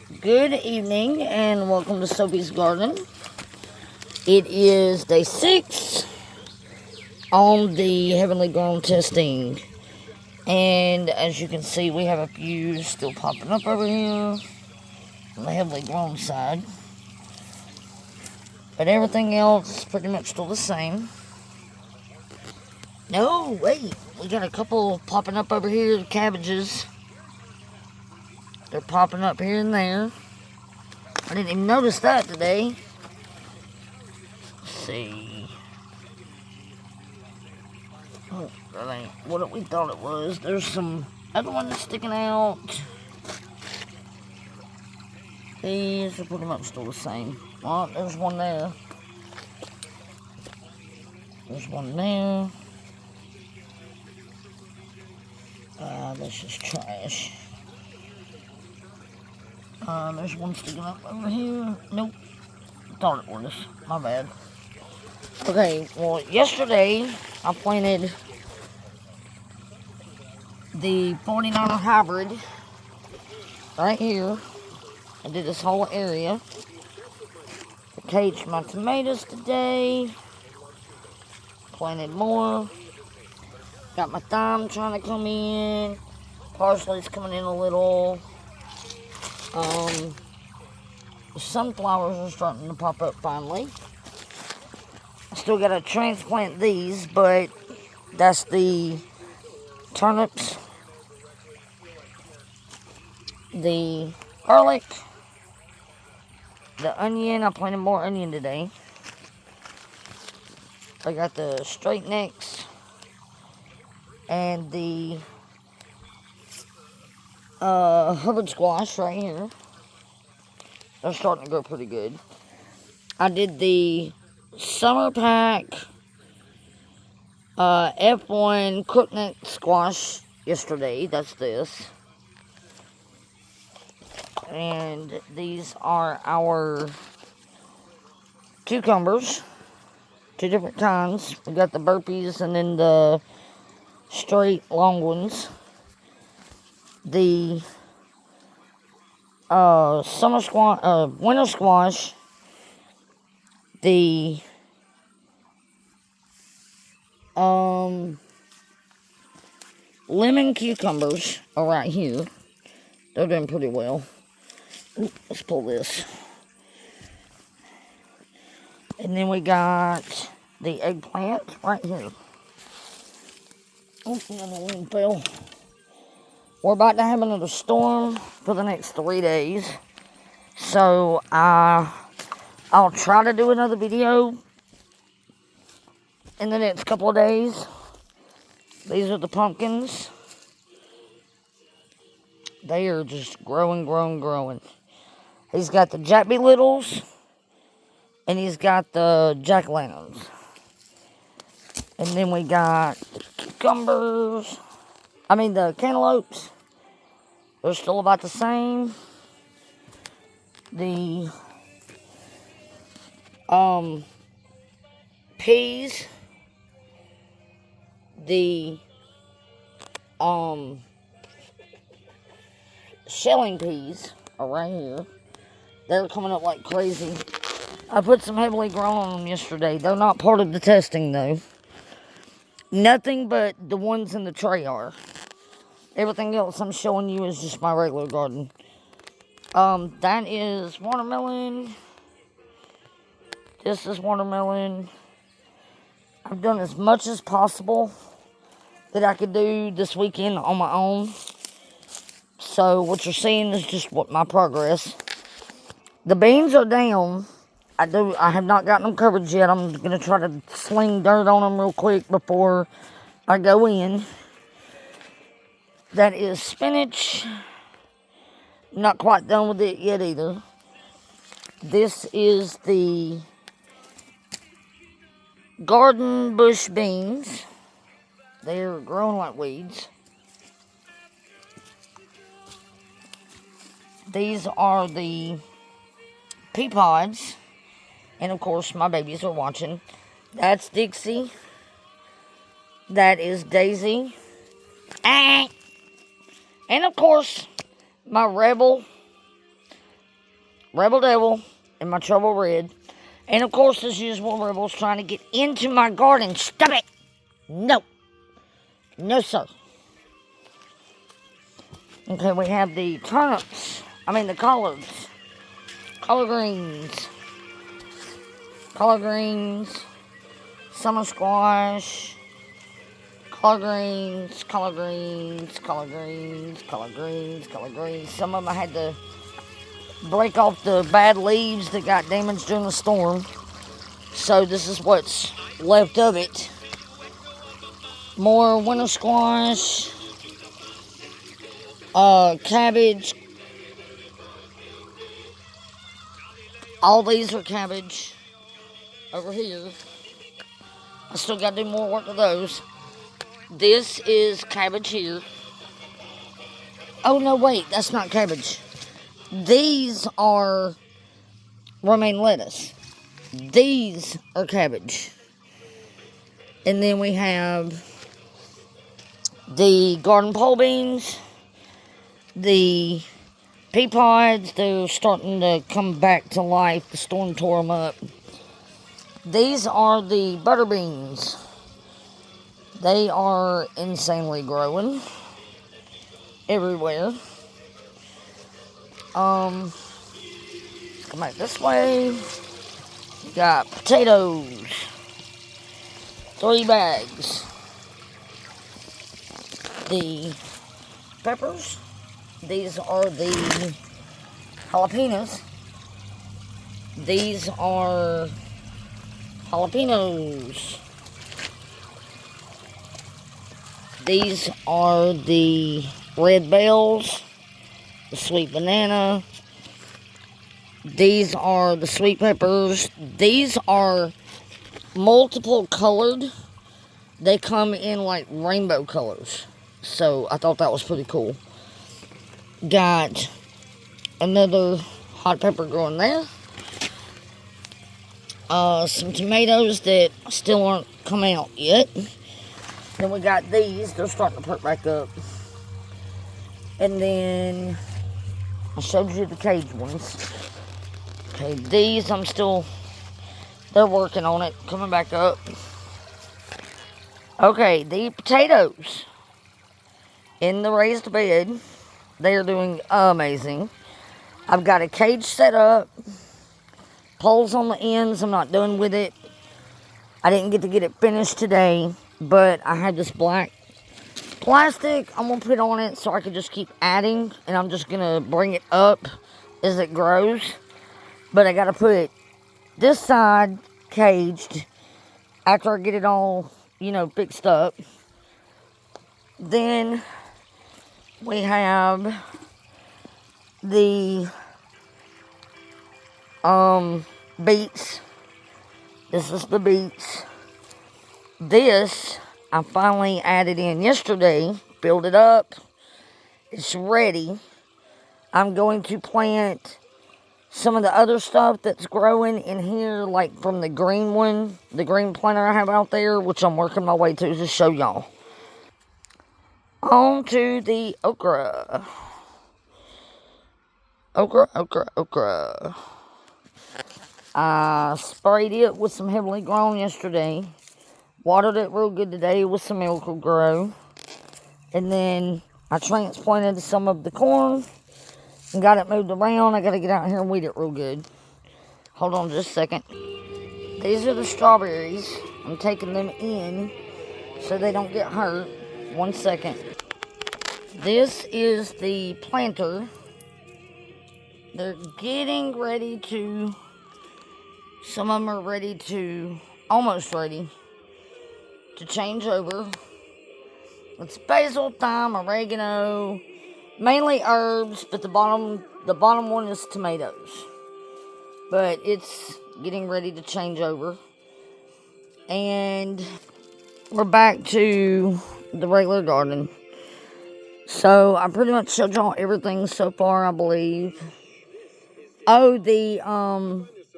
Good evening and welcome to Sophie's Garden. It is day 6 on the Heavenly Grown testing. And as you can see, we have a few still popping up over here on the Heavenly Grown side. But everything else is pretty much still the same. No, wait, we got a couple popping up over here, the cabbages. They're popping up here and there. I didn't even notice that today. Let's see. Oh, that ain't what we thought it was. There's some other ones sticking out. These are pretty much still the same. Oh, there's one there. There's one there. That's just trash. There's one sticking up over here. Nope. Thought it was. My bad. Okay, well, yesterday I planted the 49er hybrid right here. I did this whole area. I caged my tomatoes today. Planted more. Got my thyme trying to come in. Parsley's coming in a little. The sunflowers are starting to pop up finally. I still gotta transplant these, but that's the turnips, the garlic, the onion. I planted more onion today. I got the straight necks and the Hubbard squash right here. They're starting to grow pretty good. I did the summer pack F1 crookneck squash yesterday. That's this. And these are our cucumbers. 2 different kinds. We got the burpees and then the straight long ones. The summer squash, winter squash, the lemon cucumbers are right here. They're doing pretty well. Ooh, let's pull this. And then we got the eggplant right here. Oh, another one fell. We're about to have another storm for the next 3 days. So, I'll try to do another video in the next couple of days. These are the pumpkins. They are just growing. He's got the Jack B. Littles, and he's got the jack-o'-lanterns. And then we got the cucumbers. The cantaloupes. They're still about the same. The peas. The shelling peas are right here. They're coming up like crazy. I put some heavily grown on them yesterday. They're not part of the testing though. Nothing but the ones in the tray are. Everything else I'm showing you is just my regular garden. That is watermelon. This is watermelon. I've done as much as possible that I could do this weekend on my own. So what you're seeing is just what my progress. The beans are down. I have not gotten them covered yet. I'm going to try to sling dirt on them real quick before I go in. That is spinach. Not quite done with it yet either. This is the garden bush beans. They're growing like weeds. These are the pea pods. And of course, my babies are watching. That's Dixie. That is Daisy. And of course, my Rebel Rebel Devil and my Trouble Red. And of course, as usual, Rebel's trying to get into my garden. Stop it! No. No, sir. Okay, we have the turnips. The collards. Collard greens. Summer squash. Collard greens. Some of them I had to break off the bad leaves that got damaged during the storm. So this is what's left of it. More winter squash. Cabbage. All these are cabbage over here. I still got to do more work to those. This is cabbage here. Oh, no, wait. That's not cabbage. These are romaine lettuce. These are cabbage. And then we have the garden pole beans. The pea pods, they're starting to come back to life. The storm tore them up. These are the butter beans. They are insanely growing everywhere. Come back this way. We got potatoes. 3 bags. The peppers. These are the jalapenos. These are jalapenos. These are the red bells, the sweet banana. These are the sweet peppers. These are multiple colored. They come in like rainbow colors. So I thought that was pretty cool. Got another hot pepper growing there. Some tomatoes that still aren't come out yet. Then we got these. They're starting to perk back up. And then I showed you the cage ones. Okay, these they're working on it, coming back up. Okay, the potatoes in the raised bed. They are doing amazing. I've got a cage set up. Poles on the ends. I'm not done with it. I didn't get to get it finished today. But I have this black plastic I'm going to put on it so I can just keep adding. And I'm just going to bring it up as it grows. But I got to put this side caged after I get it all, fixed up. Then we have the beets. This is the beets. This I finally added in yesterday. Filled it up. It's ready. I'm going to plant some of the other stuff that's growing in here, like from the green one, the green planter I have out there, which I'm working my way to show y'all. On to the okra. Okra. I sprayed it with some Heavenly Grown yesterday. Watered it real good today with some Miracle-Gro. And then I transplanted some of the corn and got it moved around. I got to get out here and weed it real good. Hold on just a second. These are the strawberries. I'm taking them in so they don't get hurt. 1 second. This is the planter. They're getting ready to... Some of them are ready to... Almost ready to change over. It's basil, thyme, oregano, mainly herbs, but the bottom one is tomatoes. But it's getting ready to change over. And we're back to the regular garden. So I pretty much showed y'all everything so far, I believe. Oh, the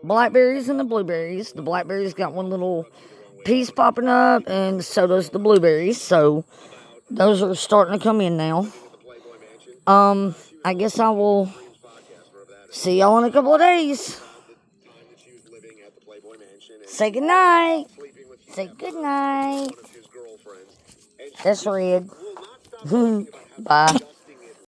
blackberries and the blueberries. The blackberries got one little piece popping up, and so does the blueberries. So those are starting to come in now. I guess I will See y'all in a couple of days. Say goodnight. Say goodnight. That's Red. Bye.